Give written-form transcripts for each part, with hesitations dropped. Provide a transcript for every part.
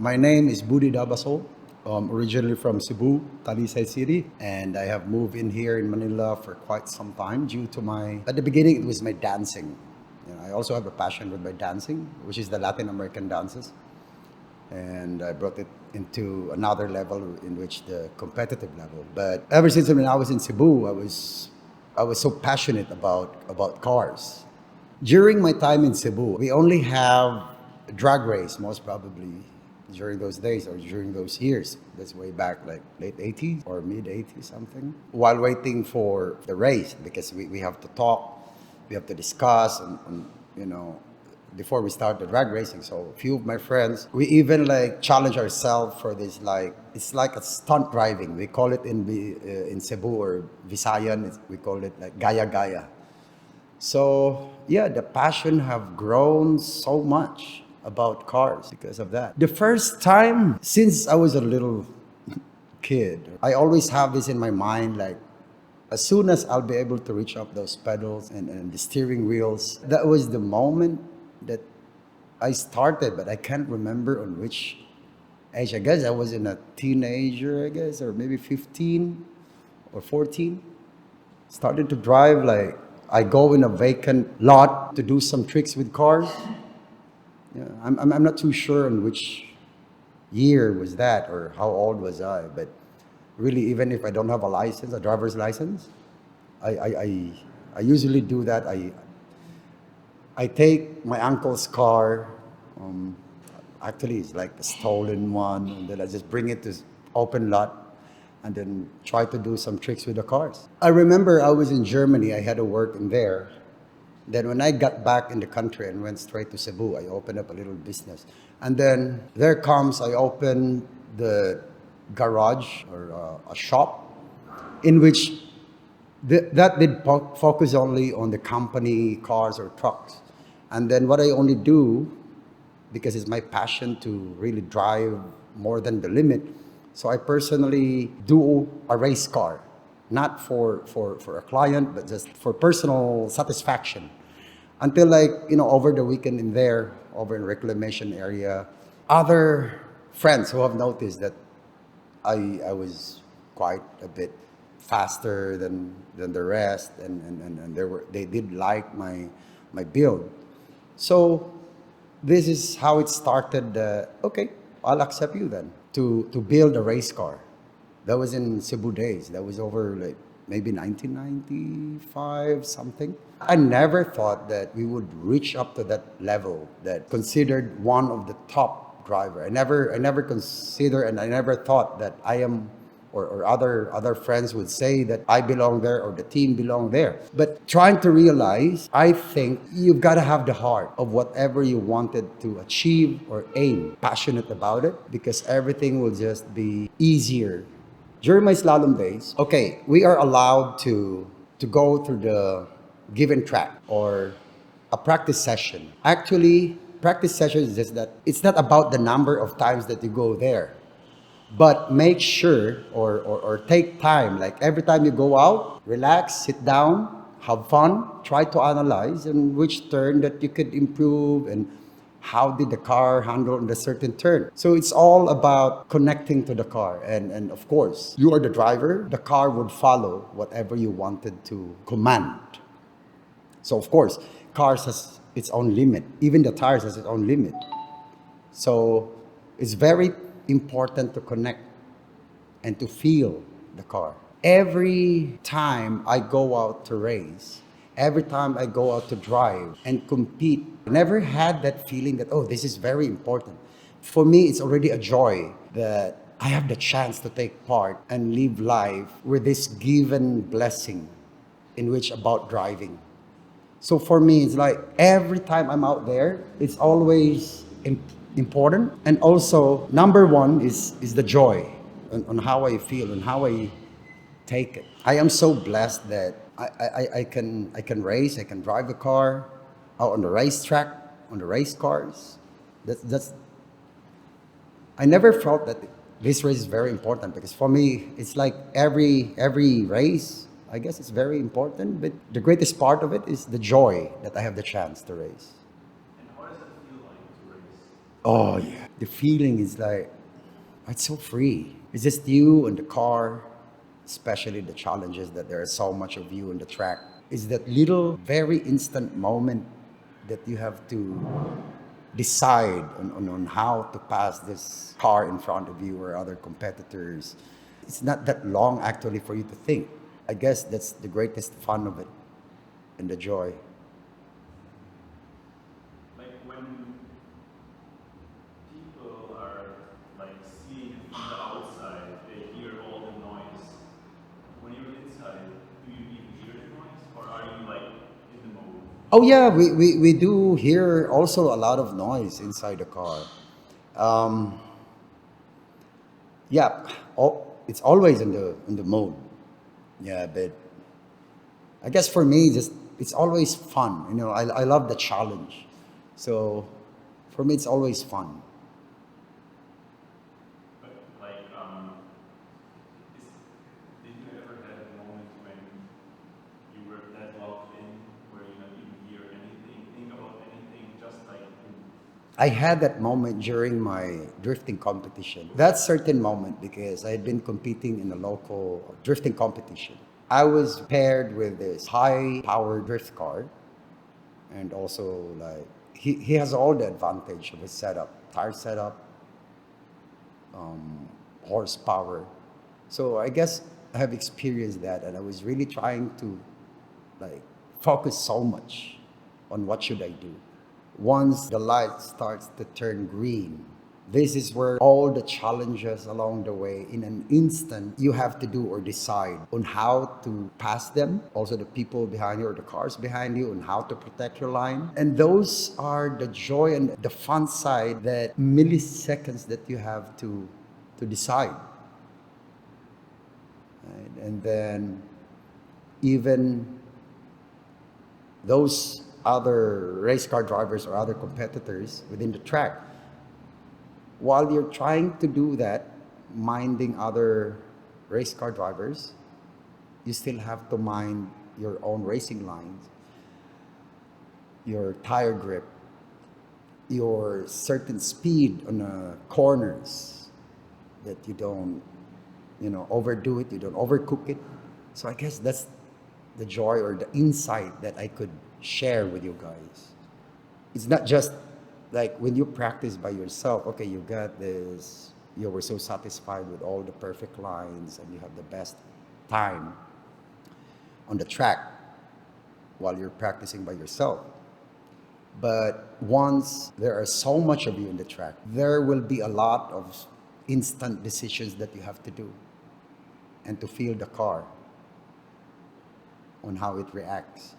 My name is Boodie Dabasol. Originally from Cebu, Talisay City, and I have moved in here in Manila for quite some time due to at the beginning it was my dancing. I also have a passion with my dancing, which is the Latin American dances, and I brought it into another level in which the competitive level. But ever since when I was in Cebu, I was so passionate about cars. During my time in Cebu, we only have a drag race, most probably during those days or during those years. That's way back like late 80s or mid 80s something. While waiting for the race, because we have to talk, we have to discuss, and before we start the drag racing. So a few of my friends, we even like challenge ourselves for this, like it's like a stunt driving. We call it in Cebu or Visayan, we call it like gaya gaya. So yeah, the passion have grown so much about cars because of that. The first time since I was a little kid, I always have this in my mind, like as soon as I'll be able to reach up those pedals and the steering wheels, that was the moment that I started, but I can't remember on which age. I guess I was in a teenager, I guess, or maybe 15 or 14. Started to drive, like I go in a vacant lot to do some tricks with cars. Yeah, I'm not too sure on which year was that or how old was I, but really, even if I don't have a license, a driver's license, I usually do that. I take my uncle's car. Actually, it's like a stolen one, and then I just bring it to open lot, and then try to do some tricks with the cars. I remember I was in Germany. I had to work in there. Then when I got back in the country and went straight to Cebu, I opened up a little business. And then there comes, I opened the garage or a shop in which that did focus only on the company cars or trucks. And then what I only do, because it's my passion to really drive more than the limit, so I personally do a race car, not for a client, but just for personal satisfaction. Until like, over the weekend over in reclamation area, other friends who have noticed that I was quite a bit faster than the rest, and they did like my build. So this is how it started. Okay, I'll accept you then to build a race car. That was in Cebu days. That was over like maybe 1995 something. I never thought that we would reach up to that level, that considered one of the top driver. I never consider, and I never thought that I am, or other friends would say that I belong there or the team belong there. But trying to realize, I think you've got to have the heart of whatever you wanted to achieve or aim, passionate about it, because everything will just be easier. During my slalom days, okay, we are allowed to go through the given track or a practice session. Actually, practice session is just that it's not about the number of times that you go there, but make sure or take time, like every time you go out, relax, sit down, have fun, try to analyze in which turn that you could improve and how did the car handle in a certain turn. So it's all about connecting to the car. And of course, you are the driver. The car would follow whatever you wanted to command. So of course, cars has its own limit. Even the tires has its own limit. So it's very important to connect and to feel the car. Every time I go out to race, every time I go out to drive and compete, I never had that feeling that, oh, this is very important. For me, it's already a joy that I have the chance to take part and live life with this given blessing in which about driving. So for me, it's like every time I'm out there, it's always important. And also, number one is the joy on how I feel and how I take it. I am so blessed that I can race, I can drive a car out on the racetrack, on the race cars. That's I never felt that this race is very important, because for me it's like every race, I guess it's very important, but the greatest part of it is the joy that I have the chance to race. And how does it feel like to race? Oh yeah, the feeling is like, it's so free. It's just you and the car, especially the challenges that there is so much of you on the track. Is that little, very instant moment that you have to decide on how to pass this car in front of you or other competitors. It's not that long actually for you to think. I guess that's the greatest fun of it and the joy. Like when people are like seeing from the outside, they hear all the noise. When you're inside, do you even hear the noise, or are you like in the mode? Oh yeah, we do hear also a lot of noise inside the car. Um, yeah, it's always in the mode. Yeah, but I guess for me, just it's always fun. You know, I love the challenge. So for me, it's always fun. But like, is, did you ever have a moment when you were that locked in, where you don't even hear anything, think about anything, just like I had that moment during my drifting competition. That certain moment because I had been competing in a local drifting competition. I was paired with this high power drift car and also like he has all the advantage of his setup, tire setup, horsepower. So I guess I have experienced that and I was really trying to like focus so much on what should I do. Once the light starts to turn green, this is where all the challenges along the way in an instant you have to do or decide on how to pass them, also the people behind you or the cars behind you, on how to protect your line. And those are the joy and the fun side, that milliseconds that you have to decide. Right? And then even those other race car drivers or other competitors within the track, while you're trying to do that, minding other race car drivers, you still have to mind your own racing lines, your tire grip, your certain speed on the corners, that you don't, overdo it, you don't overcook it. So I guess that's the joy or the insight that I could share with you guys. It's not just like when you practice by yourself, okay, you got this, you were so satisfied with all the perfect lines and you have the best time on the track while you're practicing by yourself. But once there are so much of you in the track, there will be a lot of instant decisions that you have to do and to feel the car on how it reacts.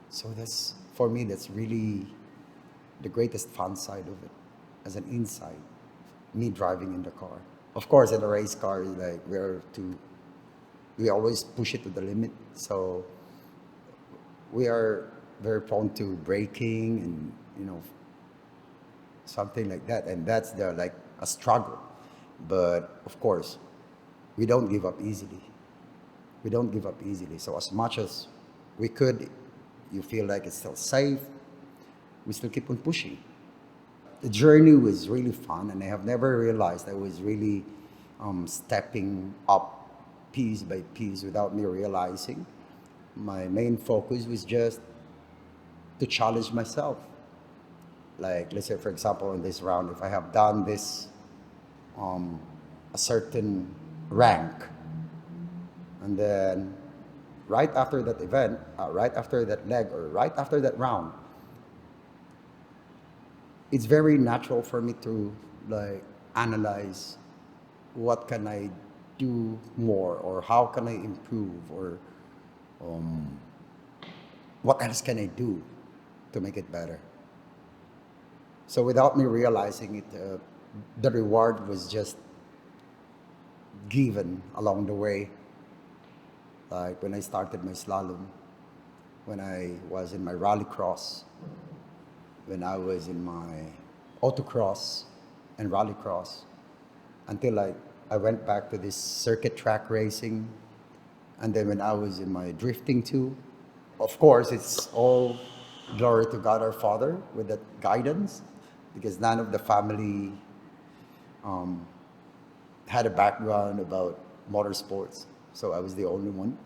So that's, for me, that's really the greatest fun side of it, as an insight, me driving in the car. Of course, in a race car, like we always push it to the limit. So we are very prone to braking and, something like that. And that's the, like a struggle. But of course, we don't give up easily. We don't give up easily. So as much as we could, you feel like it's still safe, we still keep on pushing. The journey was really fun, and I have never realized I was really stepping up piece by piece without me realizing. My main focus was just to challenge myself. Like, let's say, for example, in this round, if I have done this, a certain rank, and then right after that event, right after that leg, or right after that round, it's very natural for me to like analyze what can I do more, or how can I improve, or what else can I do to make it better. So without me realizing it, the reward was just given along the way. Like when I started my slalom, when I was in my rallycross, when I was in my autocross and rallycross, until I went back to this circuit track racing. And then when I was in my drifting too, of course, it's all glory to God our Father with that guidance. because none of the family um, had a background about motorsports, so I was the only one.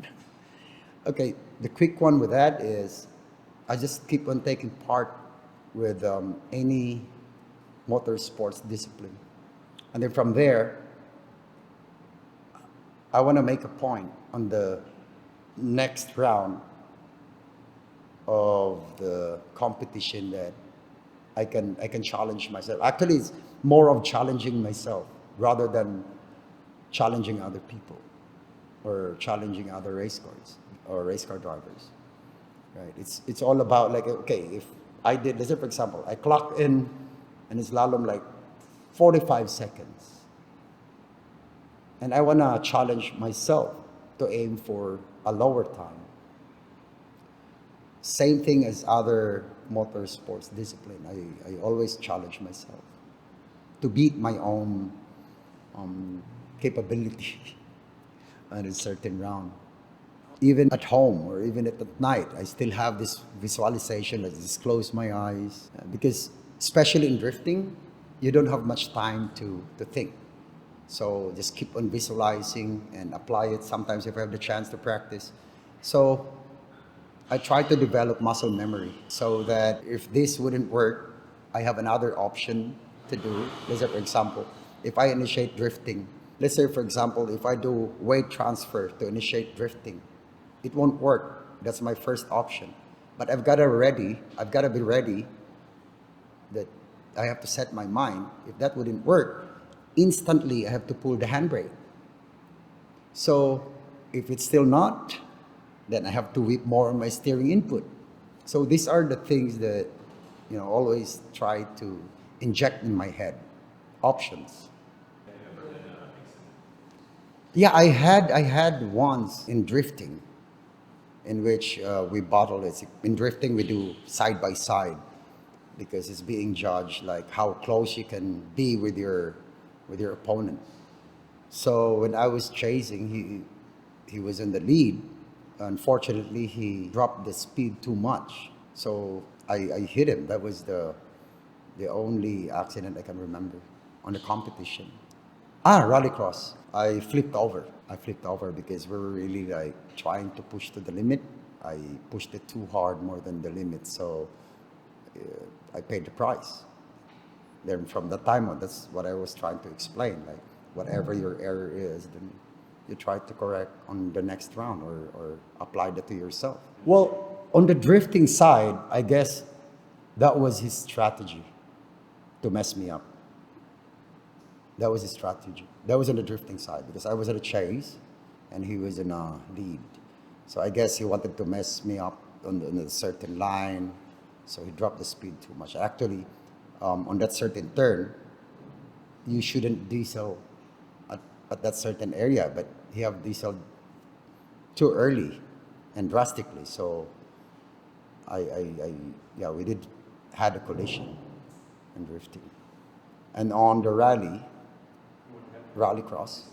Okay, the quick one with that is I just keep on taking part with any motorsports discipline. And then from there, I want to make a point on the next round of the competition that I can challenge myself. Actually, it's more of challenging myself rather than challenging other people or challenging other race cars or race car drivers. Right? It's all about like, okay, if I did, let's say for example, I clocked in and slalom like 45 seconds, and I wanna challenge myself to aim for a lower time. Same thing as other motorsports discipline. I always challenge myself to beat my own capability on a certain round. Even at home or even at night, I still have this visualization. I just close my eyes because, especially in drifting, you don't have much time to think. So just keep on visualizing and apply it. Sometimes if I have the chance to practice, so I try to develop muscle memory so that if this wouldn't work, I have another option to do. Let's say, for example, if I initiate drifting, let's say, for example, if I do weight transfer to initiate drifting, it won't work. That's my first option. But I've got to be ready that I have to set my mind. If that wouldn't work, instantly I have to pull the handbrake. So if it's still not, then I have to whip more on my steering input. So these are the things that, always try to inject in my head. Options. Yeah, I had once in drifting, in which we battle it. In drifting, we do side by side because it's being judged like how close you can be with your opponent. So when I was chasing, he was in the lead. Unfortunately, he dropped the speed too much. So I hit him. That was the only accident I can remember on the competition. Rallycross. I flipped over because we were really like trying to push to the limit. I pushed it too hard, more than the limit. So I paid the price. Then from that time on, that's what I was trying to explain. Like whatever your error is, then you try to correct on the next round or apply that to yourself. Well, on the drifting side, I guess that was his strategy to mess me up. That was his strategy. That was on the drifting side because I was at a chase and he was in a lead. So I guess he wanted to mess me up on a certain line. So he dropped the speed too much. Actually, on that certain turn, you shouldn't diesel at that certain area, but he have diesel too early and drastically. So yeah, we did had a collision in drifting. And on the rally cross.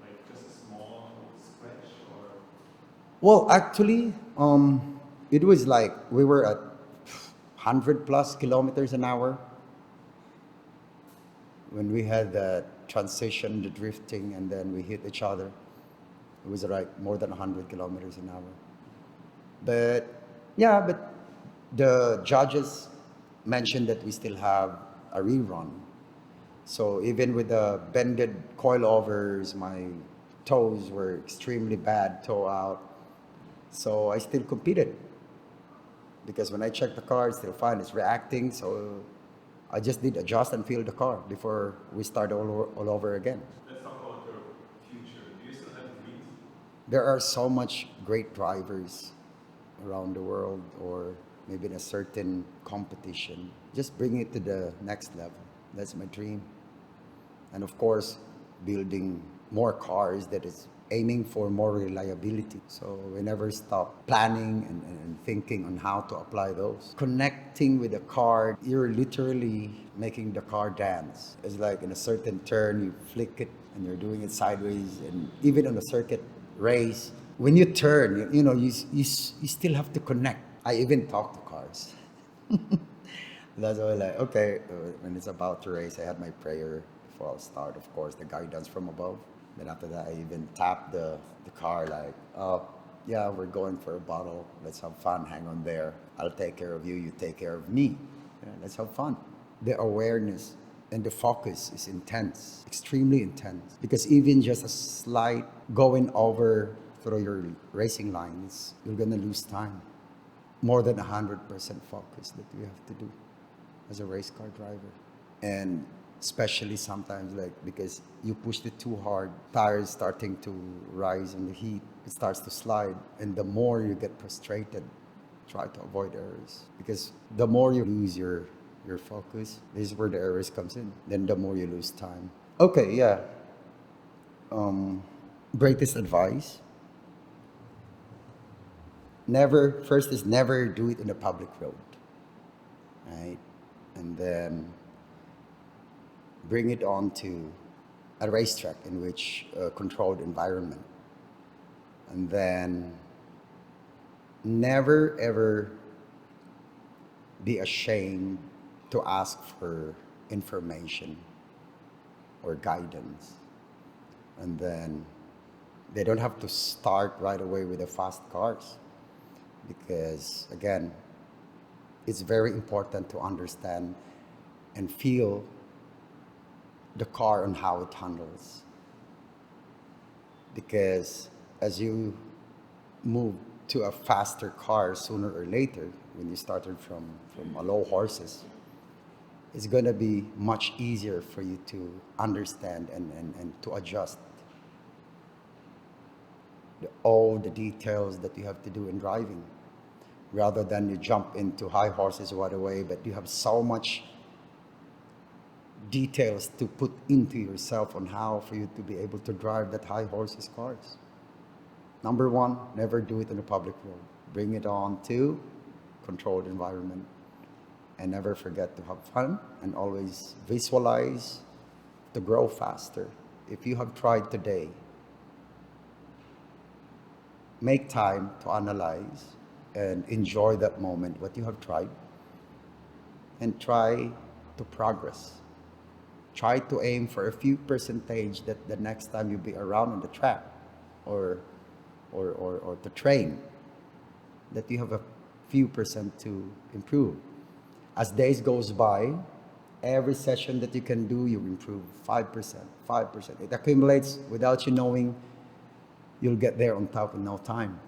Like just a small scratch or? Well, actually, it was like we were at 100 plus kilometers an hour when we had the transition, the drifting, and then we hit each other. It was like more than 100 kilometers an hour. But yeah, but the judges mentioned that we still have a rerun. So even with the bended coilovers, my toes were extremely bad, toe out. So I still competed because when I checked the car, it's still fine. It's reacting. So I just did adjust and feel the car before we start all over again. Let's talk about your future. Do you still have dreams? There are so much great drivers around the world or maybe in a certain competition. Just bring it to the next level. That's my dream. And of course, building more cars that is aiming for more reliability. So we never stop planning and thinking on how to apply those. Connecting with the car, you're literally making the car dance. It's like in a certain turn, you flick it and you're doing it sideways. And even on a circuit race, when you turn, you still have to connect. I even talk to cars. That's why, like, okay, when it's about to race, I had my prayer before I'll start, of course, the guidance from above. Then after that, I even tapped the car, like, oh, yeah, we're going for a bottle. Let's have fun. Hang on there. I'll take care of you. You take care of me. Yeah, let's have fun. The awareness and the focus is intense, extremely intense. Because even just a slight going over through your racing lines, you're going to lose time. More than 100% focus that you have to do as a race car driver. And especially sometimes, like, because you pushed it too hard, tires starting to rise in the heat, it starts to slide, and the more you get frustrated, try to avoid errors, because the more you lose your focus, this is where the errors comes in, then the more you lose time. Okay, yeah. Greatest advice, never, first is never do it in a public road, right? And then bring it on to a racetrack in which a controlled environment. And then never ever be ashamed to ask for information or guidance. And then they don't have to start right away with the fast cars, because again, it's very important to understand and feel the car and how it handles. Because as you move to a faster car sooner or later, when you started from a low horses, it's going to be much easier for you to understand and to adjust all the details that you have to do in driving, rather than you jump into high horses right away, but you have so much details to put into yourself on how for you to be able to drive that high horses cars. Number one, never do it in a public road. Bring it on to controlled environment, and never forget to have fun, and always visualize to grow faster. If you have tried today, make time to analyze and enjoy that moment, what you have tried, and try to progress. Try to aim for a few percentage that the next time you be around on the track or to train, that you have a few percent to improve. As days goes by, every session that you can do, you improve 5%, 5%. It accumulates without you knowing. You'll get there on top in no time.